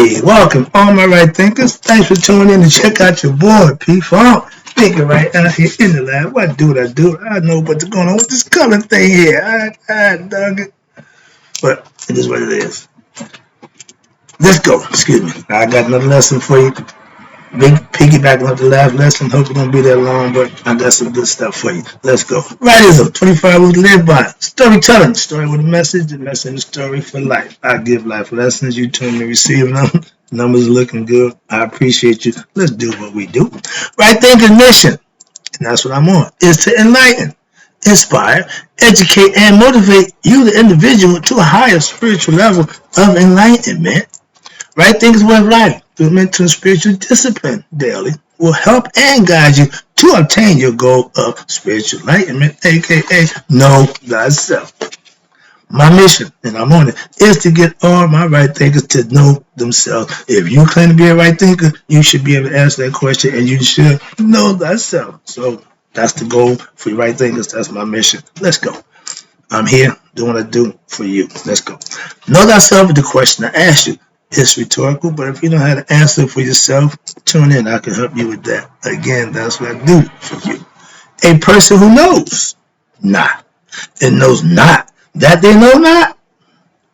Hey, welcome all my right thinkers. Thanks for tuning in to check out your boy P Funk. Thinking right out here in the lab. What I do? I know what's going on with this color thing here. I dug it. But it is what it is. Let's go. Excuse me. I got another lesson for you. Big piggybacking off the last lesson. Hope it won't be that long, but I got some good stuff for you. Let's go. Rightism, 25 rules to live by. Storytelling, story with a message, the message and the story for life. I give life lessons. You tune me receiving them. Numbers are looking good. I appreciate you. Let's do what we do. Right thinking mission, and that's what I'm on, is to enlighten, inspire, educate, and motivate you, the individual, to a higher spiritual level of enlightenment. Right thinkers way of life through mental and spiritual discipline daily will help and guide you to obtain your goal of spiritual enlightenment, aka know thyself. My mission, and I'm on it, is to get all my right thinkers to know themselves. If you claim to be a right thinker, you should be able to answer that question, and you should know thyself. So that's the goal for your right thinkers. That's my mission. Let's go. I'm here doing what I do for you. Let's go. Know thyself is the question I asked you. It's rhetorical, but if you know how to answer for yourself, tune in. I can help you with that. Again, that's what I do for you. A person who knows not and knows not that they know not,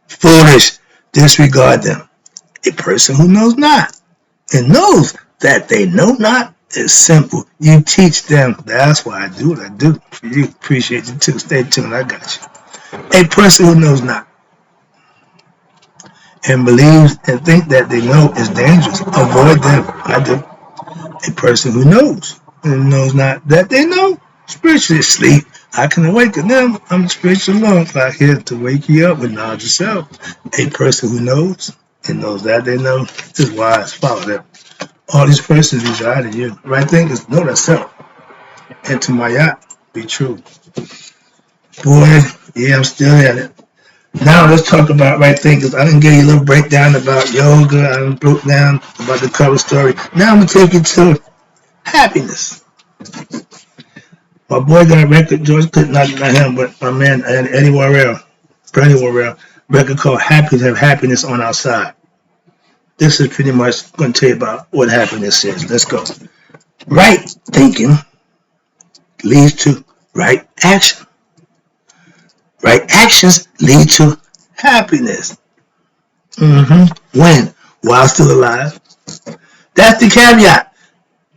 foolish, disregard them. A person who knows not and knows that they know not is simple. You teach them. That's why I do what I do for you. Appreciate you too. Stay tuned. I got you. A person who knows not and believes and think that they know is dangerous, avoid them. I do. A person who knows and knows not that they know, spiritually asleep. I can awaken them. I'm the spiritual alone. I'm here to wake you up with knowledge of self. A person who knows and knows that they know is wise. Follow them. All these persons reside in you. Right thing is know thyself. And to my yacht, be true. Boy, yeah, I'm still at it. Now let's talk about right thinkers. I didn't give you a little breakdown about yoga. I didn't broke down about the cover story. Now I'm going to take you to happiness. My boy got a record, George Clinton, not him, but my man Eddie Warrell, record called Happy to Have Happiness on Our Side. This is pretty much going to tell you about what happiness is. Let's go. Right thinking leads to right action. Right actions lead to happiness. When? While still alive. That's the caveat.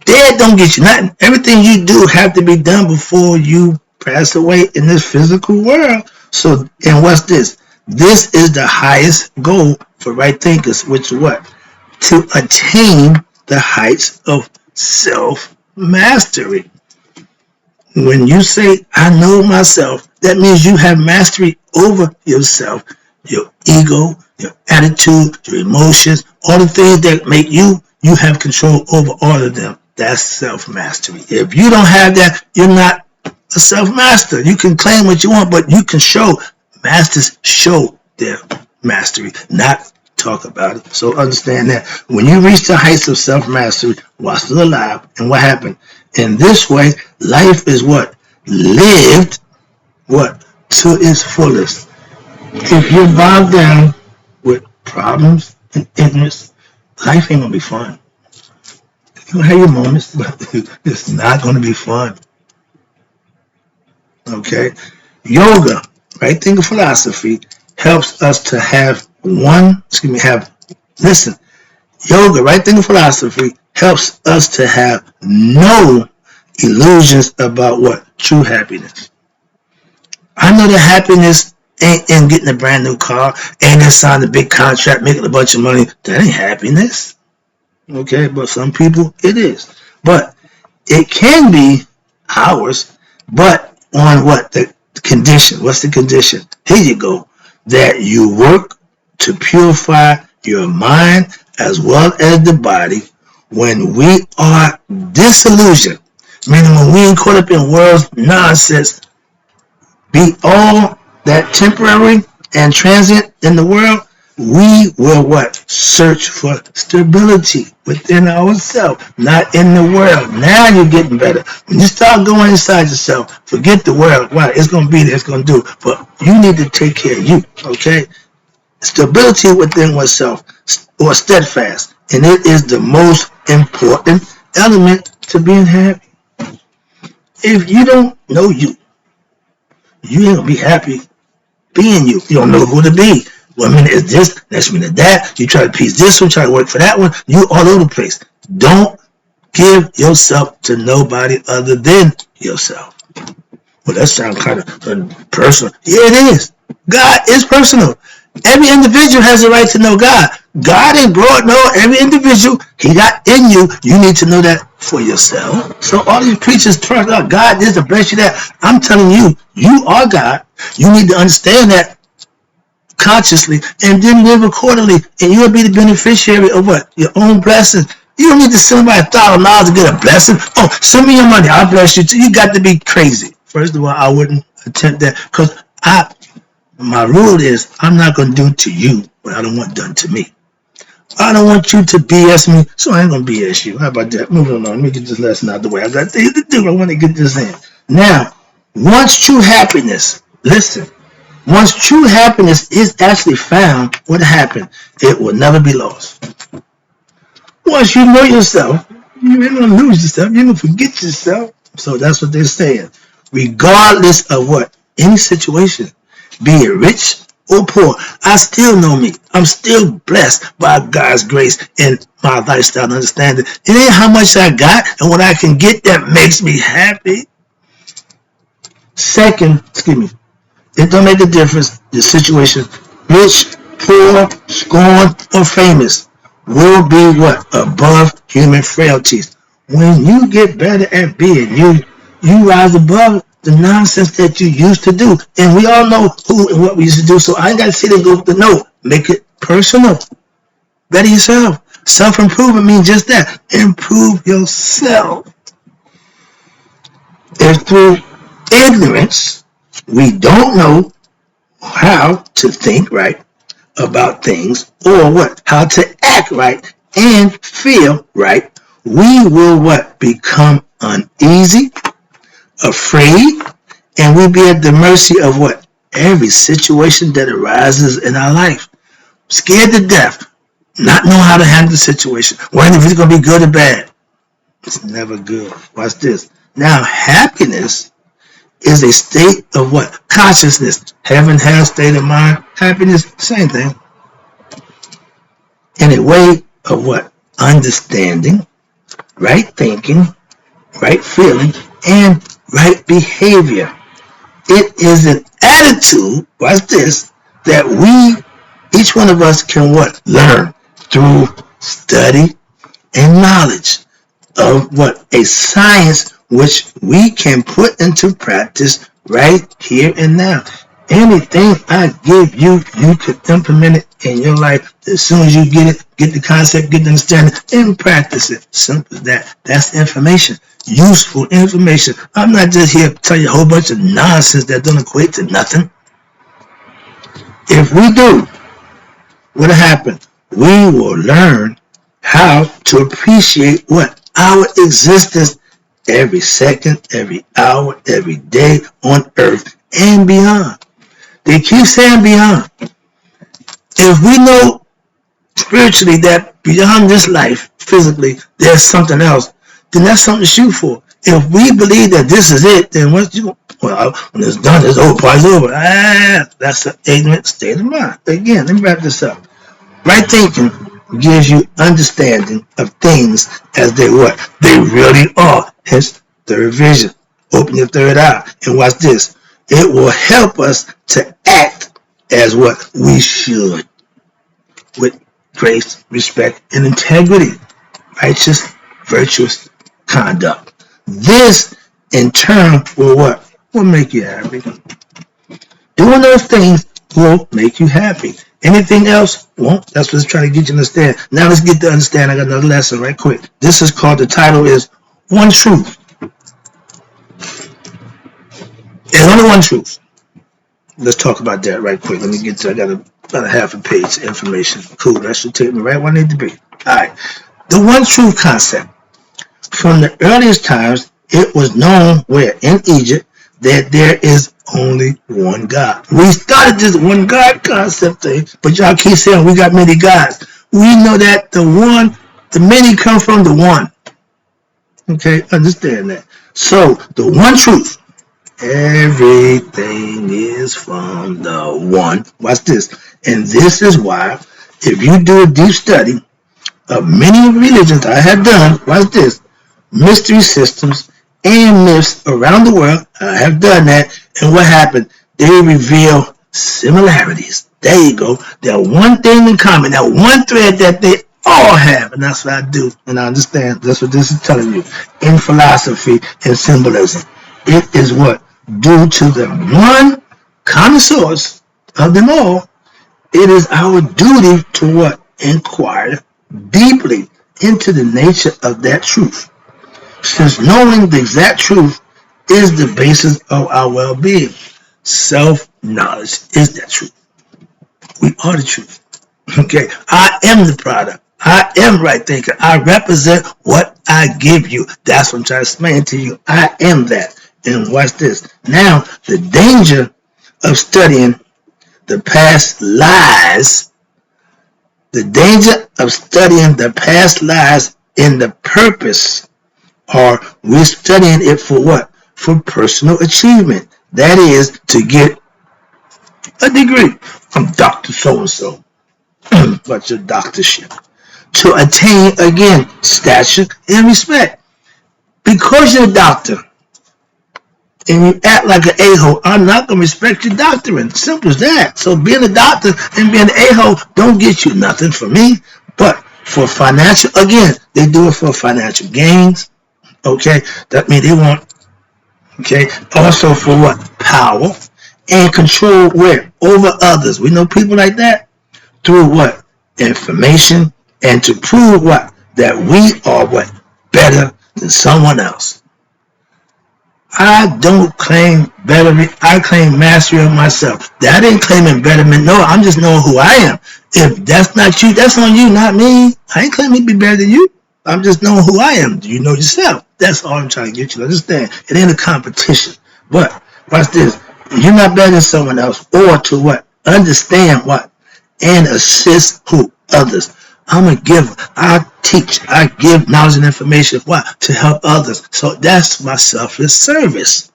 Dead don't get you nothing. Everything you do have to be done before you pass away in this physical world. So, and what's this? This is the highest goal for right thinkers, which is what? To attain the heights of self-mastery. When you say, I know myself, that means you have mastery over yourself, your ego, your attitude, your emotions, all the things that make you have control over all of them. That's self-mastery. If you don't have that, you're not a self-master. You can claim what you want, but you can show. Masters show their mastery, not talk about it. So understand that. When you reach the heights of self-mastery while still alive, and what happened? In this way, life is what? Lived, what? To its fullest. If you're bogged down with problems and ignorance, life ain't going to be fun. You'll have your moments, but it's not going to be fun. Okay? Yoga, right thinking philosophy, helps us to have yoga, right thinking philosophy, helps us to have no illusions about what? True happiness. I know that happiness ain't in getting a brand new car, ain't in signing a big contract, making a bunch of money. That ain't happiness. Okay, but some people it is. But it can be ours, but on what? The condition. What's the condition? Here you go. That you work to purify your mind as well as the body when we are disillusioned. Meaning when we ain't caught up in world's nonsense, be all that temporary and transient in the world, we will what? Search for stability within ourselves, not in the world. Now you're getting better. When you start going inside yourself, forget the world. Wow, it's going to be there, it's going to do. But you need to take care of you, okay? stability within oneself, or steadfast. And it is the most important element to being happy. If you don't know you, you ain't gonna be happy being you. You don't know who to be. One minute is this, next minute that. You try to piece this one, try to work for that one. You all over the place. Don't give yourself to nobody other than yourself. Well, that sounds kind of personal. Yeah, it is. God is personal. Every individual has a right to know God. God ain't broad. No, every individual He got in you. You need to know that for yourself. So all these preachers talk about God this to bless you that. I'm telling you, you are God. You need to understand that consciously and then live accordingly, and you'll be the beneficiary of what? Your own blessings. You don't need to send somebody $1,000 to get a blessing. Oh, send me your money. I'll bless you too. You got to be crazy. First of all, I wouldn't attempt that because my rule is I'm not going to do to you what I don't want done to me. I don't want you to BS me, so I ain't going to BS you. How about that? Moving on. Let me get this lesson out of the way. I got things to do. I want to get this in. Now, once true happiness, listen, once true happiness is actually found, what happened? It will never be lost. Once you know yourself, you ain't going to lose yourself. You're going to forget yourself. So that's what they're saying. Regardless of what, any situation, be it rich or poor, I still know me. I'm still blessed by God's grace and my lifestyle and understanding. It ain't how much I got and what I can get that makes me happy. Second, it don't make a difference, the situation, rich, poor, scorned, or famous, will be what? Above human frailties. When you get better at being you, you rise above the nonsense that you used to do. And we all know who and what we used to do, so I ain't got to sit and go to no. Make it personal. Better yourself. Self-improvement means just that. Improve yourself. If through ignorance, we don't know how to think right about things or what? How to act right and feel right, we will what? Become uneasy, afraid, and we'll be at the mercy of what? Every situation that arises in our life. Scared to death, not knowing how to handle the situation, wondering if it's going to be good or bad. It's never good. Watch this. Now, happiness is a state of what? Consciousness. Heaven has state of mind. Happiness, same thing. In a way of what? Understanding, right thinking, right feeling, and right behavior. It is an attitude, watch this, that each one of us can what? Learn through study and knowledge of what? A science which we can put into practice right here and now. Anything I give you, you can implement it in your life as soon as you get it, get the concept, get the understanding, and practice it. Simple as that. That's information. Useful information. I'm not just here to tell you a whole bunch of nonsense that don't equate to nothing. If we do, what'll happen? We will learn how to appreciate what? Our existence every second, every hour, every day on earth and beyond. They keep saying beyond. If we know spiritually that beyond this life, physically, there's something else, then that's something to shoot for. If we believe that this is it, then when it's done, it's over, party's over. That's an ignorant state of mind. Again, let me wrap this up. Right thinking gives you understanding of things as they what? They really are. Hence, third vision. Open your third eye and watch this. It will help us to act as what we should with grace, respect, and integrity. Righteous, virtuous conduct. This, in turn, will what? Will make you happy. Doing those things will make you happy. Anything else won't. That's what it's trying to get you to understand. Now let's get to understand. I got another lesson right quick. This is called, the title is One Truth. There's only one truth. Let's talk about that right quick. Let me get to, I got about a half a page information. Cool, that should take me right where I need to be. Alright. The one truth concept. From the earliest times, it was known where in Egypt that there is only one God. We started this one God concept thing, but y'all keep saying we got many gods. We know that the many come from the one. Okay, understand that. So, the one truth. Everything is from the one. Watch this. And this is why, if you do a deep study of many religions I have done, watch this, mystery systems and myths around the world, I have done that, and what happened? They reveal similarities. There you go. That one thing in common, that one thread that they all have, and that's what I do, and I understand. That's what this is telling you. In philosophy and symbolism, it is what? Due to the one common source of them all, it is our duty to what? Inquire deeply into the nature of that truth. Since knowing the exact truth is the basis of our well-being, self-knowledge is that truth. We are the truth. Okay, I am the product. I am right thinking. I represent what I give you. That's what I'm trying to explain to you. I am that. And watch this. Now, the danger of studying the past lies, in the purpose, or we're studying it for what? For personal achievement. That is to get a degree from Dr. So-and-so, but your doctorship. To attain, again, stature and respect. Because you're a doctor, and you act like an a-hole, I'm not going to respect your doctrine. Simple as that. So being a doctor and being an a-hole don't get you nothing from me. But for financial, again, they do it for financial gains. Okay, that means they want, okay, also for what? Power and control where? Over others. We know people like that through what? Information, and to prove what? That we are what? Better than someone else. I don't claim betterment. I claim mastery of myself. That ain't claiming betterment. No, I'm just knowing who I am. If that's not you, that's on you, not me. I ain't claiming to be better than you. I'm just knowing who I am. Do you know yourself? That's all I'm trying to get you to understand. It ain't a competition. But watch this. You're not better than someone else, or to what? Understand what? And assist who? Others. I'm a giver. I teach. I give knowledge and information. Why? To help others. So that's my selfless service.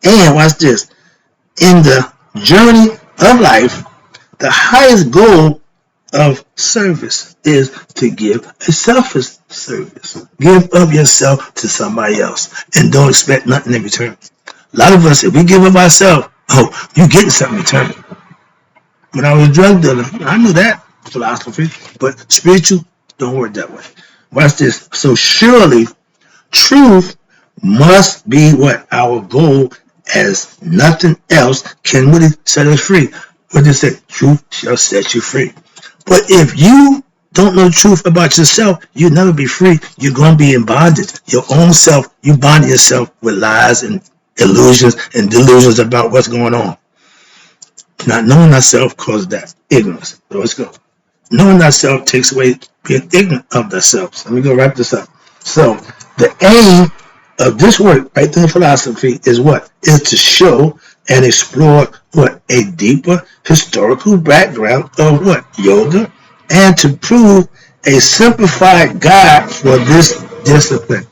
And watch this. In the journey of life, the highest goal of service is to give a selfless service. Give of yourself to somebody else. And don't expect nothing in return. A lot of us, if we give of ourselves, oh, you're getting something in return. When I was a drug dealer, I knew that philosophy, but spiritual don't work that way. Watch this. So surely truth must be what? Our goal, as nothing else can really set us free. What they say? Truth shall set you free. But if you don't know the truth about yourself, you'll never be free. You're going to be in bondage. Your own self, you bond yourself with lies and illusions and delusions about what's going on. Not knowing thyself causes that ignorance. So let's go. Knowing thyself takes away being ignorant of thyself. So let me go wrap this up. So the aim of this work, right there in philosophy, is what? Is to show and explore what? A deeper historical background of what? Yoga, and to prove a simplified guide for this discipline.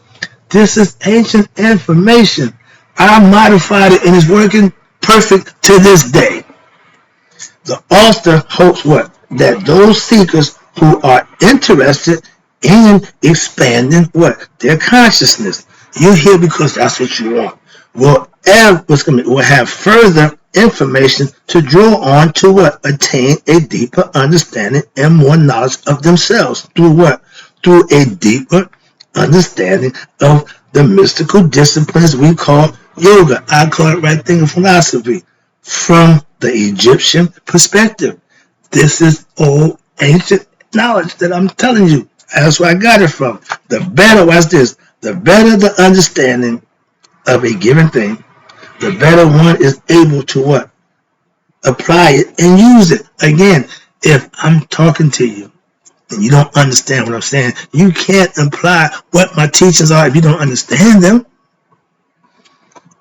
This is ancient information. I modified it and it's working perfect to this day. The author hopes what? That those seekers who are interested in expanding what? Their consciousness. You're here because that's what you want. Will have further information to draw on to what? Attain a deeper understanding and more knowledge of themselves. Through what? Through a deeper understanding of the mystical disciplines we call yoga. I call it right thing in philosophy. From the Egyptian perspective. This is old ancient knowledge that I'm telling you. That's where I got it from. The better, watch this, the better the understanding of a given thing, the better one is able to what? Apply it and use it. Again, if I'm talking to you and you don't understand what I'm saying, you can't apply what my teachings are if you don't understand them.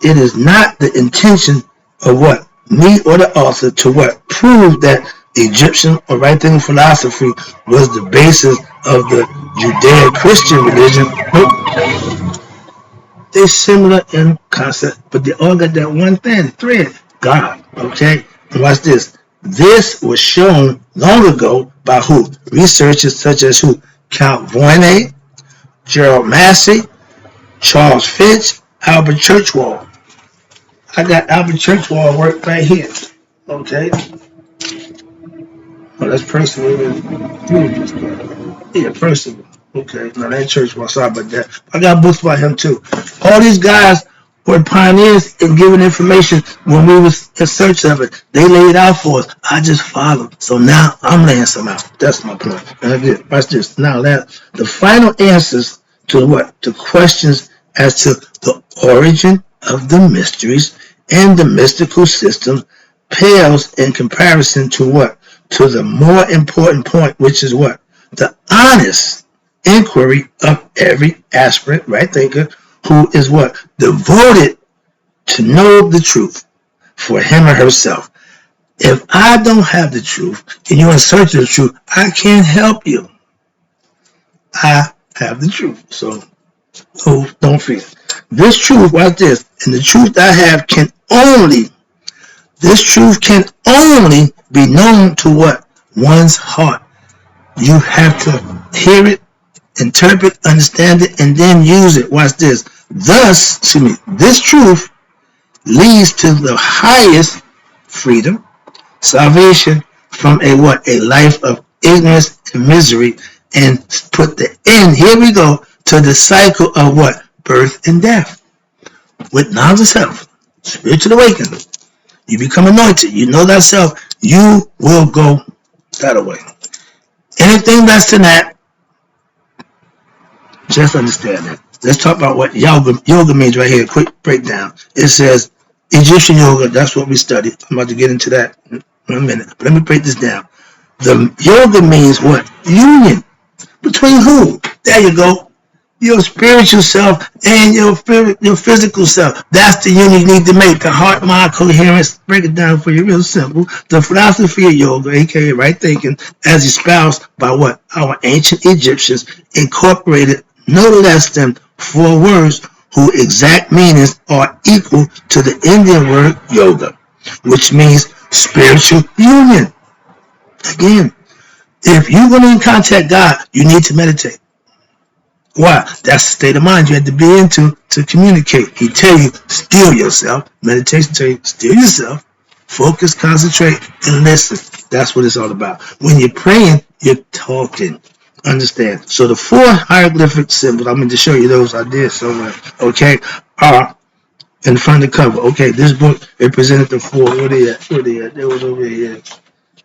it is not the intention of what me or the author to what prove that Egyptian or right thinking philosophy was the basis of the Judeo-Christian religion. They're similar in concept, but they all got that one thing, thread, God. Okay? And watch this. This was shown long ago by who? Researchers such as who? Count Voynier, Gerald Massey, Charles Fitch, Albert Churchwell. I got Albert Churchwell work right here. Okay? Oh, that's Percival. Yeah, Percival. Okay, no, that Churchwell. Sorry about that. I got books by him too. All these guys were pioneers in giving information when we was in search of it. They laid it out for us. I just followed. So now I'm laying some out. That's my point. And watch this. Now that the final answers to what? To questions as to the origin of the mysteries and the mystical systems pales in comparison to what? To the more important point, which is what? The honest inquiry of every aspirant, right thinker, who is what? Devoted to know the truth for him or herself. If I don't have the truth and you're in search of the truth, I can't help you. I have the truth. So don't fear. This truth, watch this, and the truth I have this truth can only be known to what? One's heart. You have to hear it, interpret, understand it, and then use it. Watch this. Thus, this truth leads to the highest freedom, salvation from a what? A life of ignorance and misery, and put the end, here we go, to the cycle of what? Birth and death. With knowledge of self, spiritual awakening, you become anointed, you know thyself, you will go that away. Anything less than that, just understand that. Let's talk about what yoga means right here. Quick breakdown. It says Egyptian yoga, that's what we study. I'm about to get into that in a minute. But let me break this down. The yoga means what? Union. Between who? There you go. Your spiritual self and your physical self. That's the union you need to make. The heart, mind, coherence. Break it down for you real simple. The philosophy of yoga, aka right thinking, as espoused by what? Our ancient Egyptians, incorporated no less than 4 words whose exact meanings are equal to the Indian word yoga, which means spiritual union. Again, if you're going to contact God, you need to meditate. Why? That's the state of mind you have to be into to communicate. He tell you, still yourself. Meditation tell you, still yourself. Focus, concentrate, and listen. That's what it's all about. When you're praying, you're talking. Understand? So the 4 hieroglyphic symbols, I'm going to show you those I did somewhere, okay, are in front of the cover. Okay, this book, it presented the 4. Where they at? They was over here.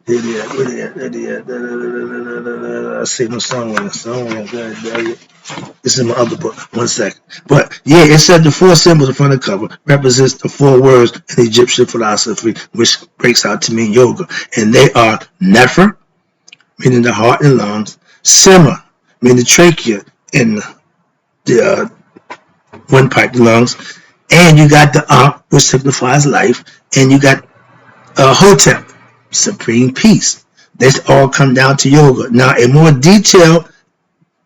Where they at? I see them somewhere. This is my other book. 1 second. But yeah, it said the 4 symbols in front of the cover represents the 4 words in Egyptian philosophy, which breaks out to mean yoga. And they are Nefer, meaning the heart and lungs, Sema, meaning the trachea and the windpipe, the lungs, and you got the Ankh, which signifies life, and you got Hotep, supreme peace. This all come down to yoga. Now, a more detailed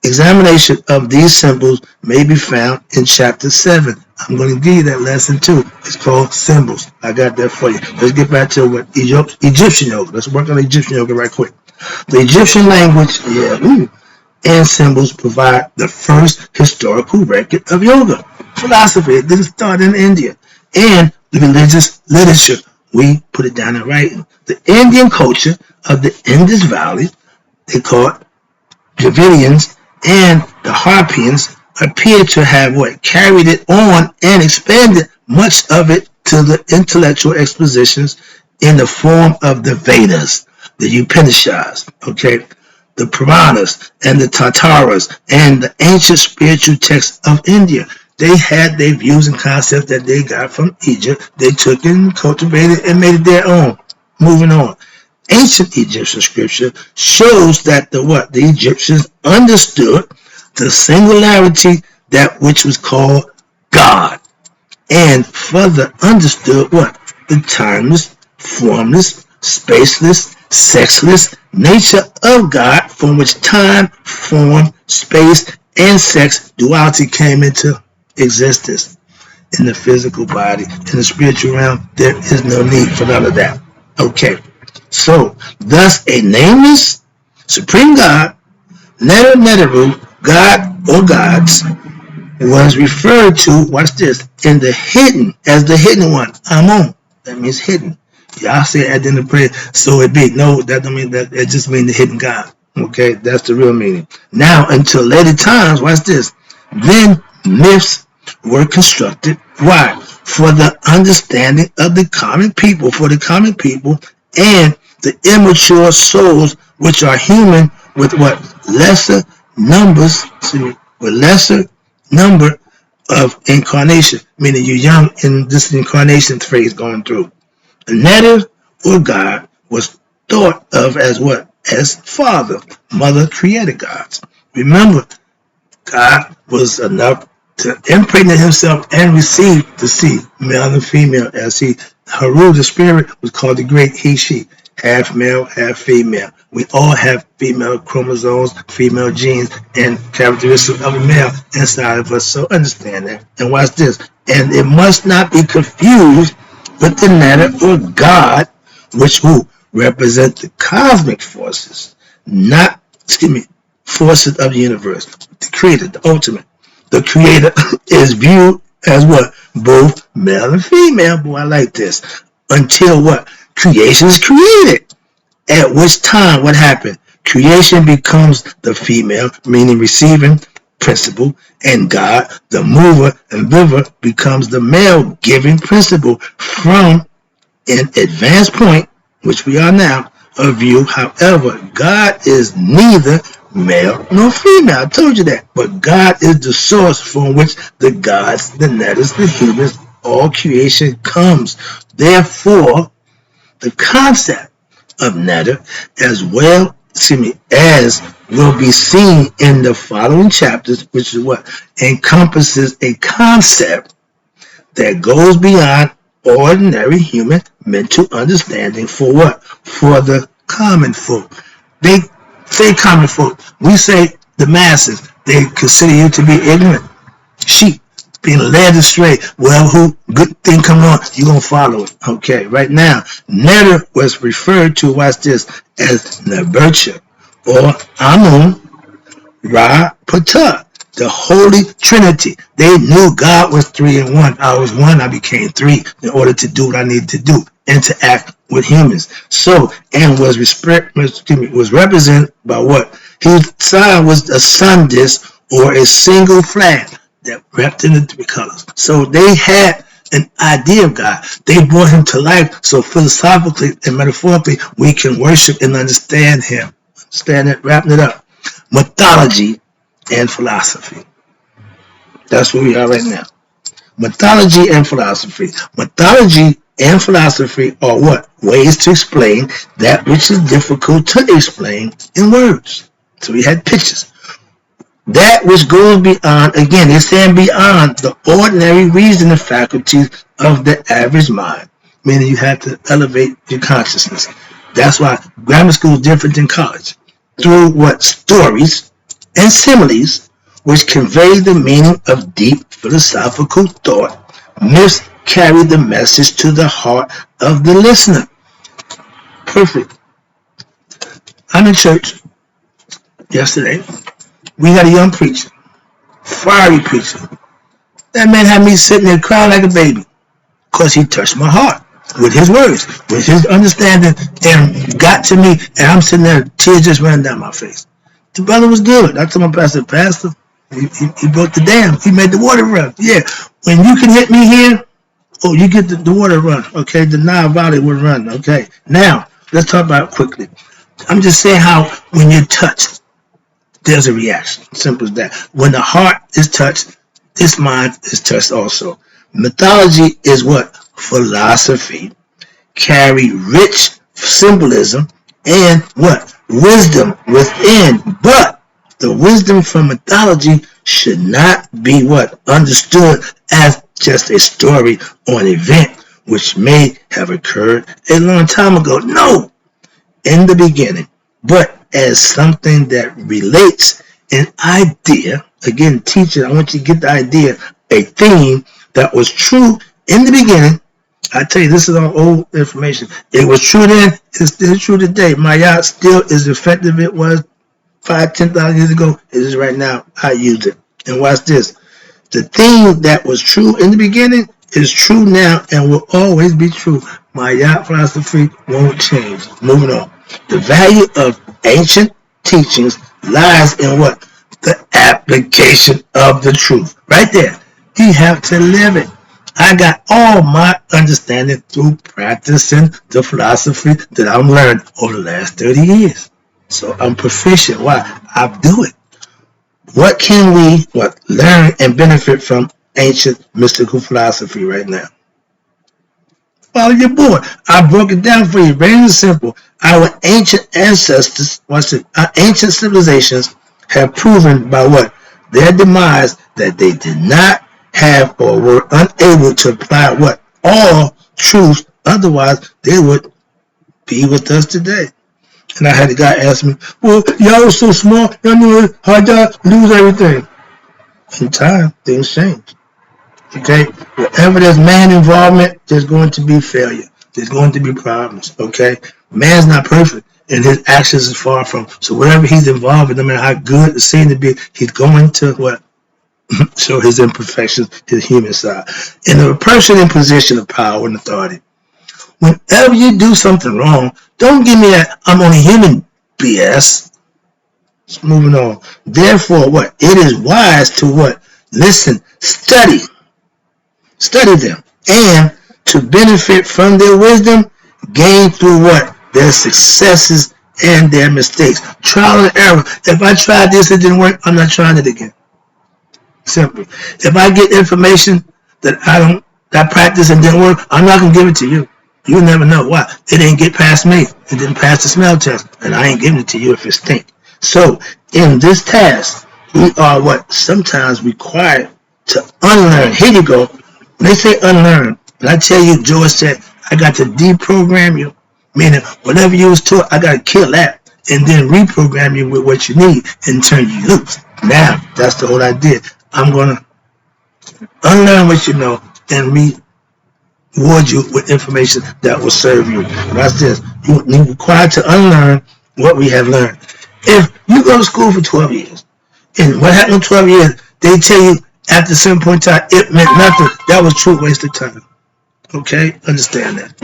examination of these symbols may be found in chapter 7. I'm going to give you that lesson too. It's called symbols. I got that for you. Let's get back to what Egyptian yoga. Let's work on Egyptian yoga right quick. The Egyptian language, and symbols provide the first historical record of yoga. Philosophy, it didn't start in India. And the religious literature, we put it down in writing. The Indian culture of the Indus Valley, they call it Dravidians, and the Harpians appear to have carried it on and expanded much of it to the intellectual expositions in the form of the Vedas, the Upanishads, the Puranas, and the Tataras, and the ancient spiritual texts of India. They had their views and concepts that they got from Egypt. They took it and cultivated it and made it their own. Moving on. Ancient Egyptian scripture shows that the Egyptians understood the singularity that which was called God, and further understood what? The timeless, formless, spaceless, sexless nature of God, from which time, form, space, and sex duality came into existence. In the physical body, in the spiritual realm, there is no need for none of that. Okay, so thus a nameless, supreme God, Neteru, God or gods, was referred to, watch this, in the hidden, as the hidden one, Amun. That means hidden. Y'all say at the end of prayer, so it be. No, that don't mean that. It just means the hidden God. Okay, that's the real meaning. Now, until later times, watch this. Then myths were constructed. Why? For the understanding of the common people, for the common people, and the immature souls, which are human, with what? Lesser numbers, with lesser number of incarnation, meaning you're young in this incarnation phase going through. The native or God was thought of as what? As father, mother created gods. Remember, God was enough to impregnate himself and receive the seed, male and female, as he, Haru, the spirit, was called the great he, she, half male, half female. We all have female chromosomes, female genes, and characteristics of a male inside of us, so understand that. And watch this. And it must not be confused with the native or God, which who represent the cosmic forces, not, forces of the universe. The creator, the ultimate. The creator is viewed as what? Both male and female. Boy, I like this. Until what? Creation is created. At which time, what happened? Creation becomes the female, meaning receiving principle, and God, the mover and giver, becomes the male giving principle from an advanced point, which we are now, of view. However, God is neither male nor female. I told you that. But God is the source from which the gods, the netters, the humans, all creation comes. Therefore, the concept of netter, as well, as will be seen in the following chapters, which is what? Encompasses a concept that goes beyond ordinary human mental understanding for what? For the common folk. They say common folk. We say the masses. They consider you to be ignorant. Sheep. Being led astray. Well, who good thing come on, you're going to follow it. Okay, right now, Netter was referred to, watch this, as Nebercha, or Amun Ra Pata, the Holy Trinity. They knew God was 3 in 1. I was 1, I became 3 in order to do what I needed to do, interact with humans. So, and was represented by what? His sign was a sun disk or a single flag that wrapped in the 3 colors. So they had an idea of God. They brought him to life. So philosophically and metaphorically, we can worship and understand him. Understand it, wrapping it up. Mythology and philosophy. That's where we are right now. Mythology and philosophy. Mythology and philosophy are what? Ways to explain that which is difficult to explain in words. So we had pictures. That which goes beyond, again, it's saying beyond the ordinary reasoning faculties of the average mind. Meaning you have to elevate your consciousness. That's why grammar school is different than college. Through what? Stories and similes, which convey the meaning of deep philosophical thought. Myths carry the message to the heart of the listener. Perfect. I'm in church yesterday. We had a young preacher, fiery preacher. That man had me sitting there crying like a baby because he touched my heart with his words, with his understanding, and got to me, and I'm sitting there, tears just running down my face. The brother was good. I told my pastor, he broke the dam. He made the water run. Yeah, when you can hit me here, oh, you get the water run. Okay, the Nile Valley will run. Okay, now, let's talk about it quickly. I'm just saying how when you're touched, there's a reaction. Simple as that. When the heart is touched, this mind is touched also. Mythology is what? Philosophy. Carry rich symbolism and what? Wisdom within. But the wisdom from mythology should not be what? Understood as just a story or an event which may have occurred a long time ago. No, in the beginning, but as something that relates an idea. Again, teacher, I want you to get the idea, a theme that was true in the beginning. I tell you, this is all old information. It was true then, it's still true today. My yacht still is effective it was 5,000-10,000 years ago. It is right now. I use it. And watch this. The thing that was true in the beginning is true now and will always be true. My yacht philosophy won't change. Moving on. The value of ancient teachings lies in what? The application of the truth. Right there. You have to live it. I got all my understanding through practicing the philosophy that I've learned over the last 30 years. So I'm proficient. Why? I do it. What can we learn and benefit from ancient mystical philosophy right now? Follow your board. I broke it down for you, very and simple. Our ancient ancestors, our ancient civilizations have proven by what? Their demise that they did not have or were unable to apply what? All truths. Otherwise, they would be with us today. And I had a guy ask me, well, y'all was so smart, y'all knew how'd y'all lose everything? In time, things change. Okay? Wherever there's man involvement, there's going to be failure. There's going to be problems. Okay? Man's not perfect, and his actions is far from. So whatever he's involved in, no matter how good it seems to be, he's going to what? Show his imperfections, his human side. And a person in position of power and authority, whenever you do something wrong, don't give me that I'm only human BS. Just moving on. Therefore, what? It is wise to what? Listen, study them, and to benefit from their wisdom, gain through what? Their successes and their mistakes. Trial and error. If I tried this, it didn't work, I'm not trying it again. Simple. If I get information that I practice and didn't work, I'm not going to give it to you. You'll never know. Why? It didn't get past me. It didn't pass the smell test. And I ain't giving it to you if it stink. So, in this task, we are what? Sometimes required to unlearn. Here you go. When they say unlearn, and I tell you, George said, I got to deprogram you. Meaning, whatever you was taught, I got to kill that. And then reprogram you with what you need and turn you loose. Now, that's the whole idea. I'm going to unlearn what you know and reward you with information that will serve you. That's this. You're required to unlearn what we have learned. If you go to school for 12 years, and what happened in 12 years, they tell you after a certain point in time, it meant nothing. That was true waste of time. Okay? Understand that.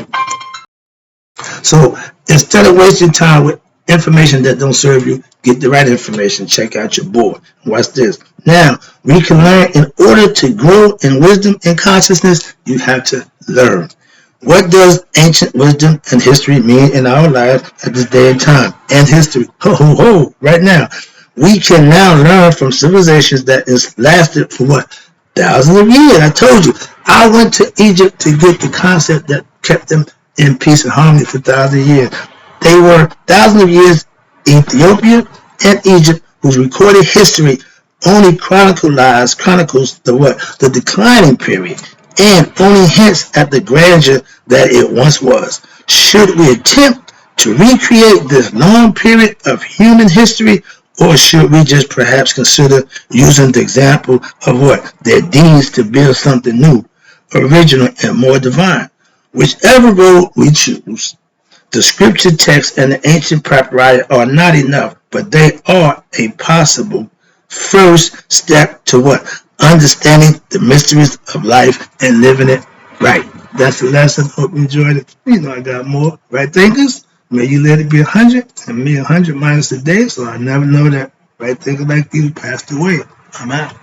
So, instead of wasting time with information that don't serve you, get the right information. Check out your board. Watch this. Now, we can learn. In order to grow in wisdom and consciousness, you have to learn. What does ancient wisdom and history mean in our lives at this day and time? And history. Right now. We can now learn from civilizations that has lasted for what? Thousands of years. I told you. I went to Egypt to get the concept that kept them in peace and harmony for thousands of years. They were thousands of years Ethiopia and Egypt, whose recorded history only chronicles the declining period, and only hints at the grandeur that it once was. Should we attempt to recreate this long period of human history, or should we just perhaps consider using the example of what? Their deeds to build something new, original, and more divine? Whichever road we choose, the scripture text and the ancient papyri are not enough, but they are a possible first step to what? Understanding the mysteries of life and living it right. That's the lesson. Hope you enjoyed it. You know I got more. Right, thinkers? May you let it be 100, and me 100 minus a day, so I never know that right thinker like you passed away. I'm out.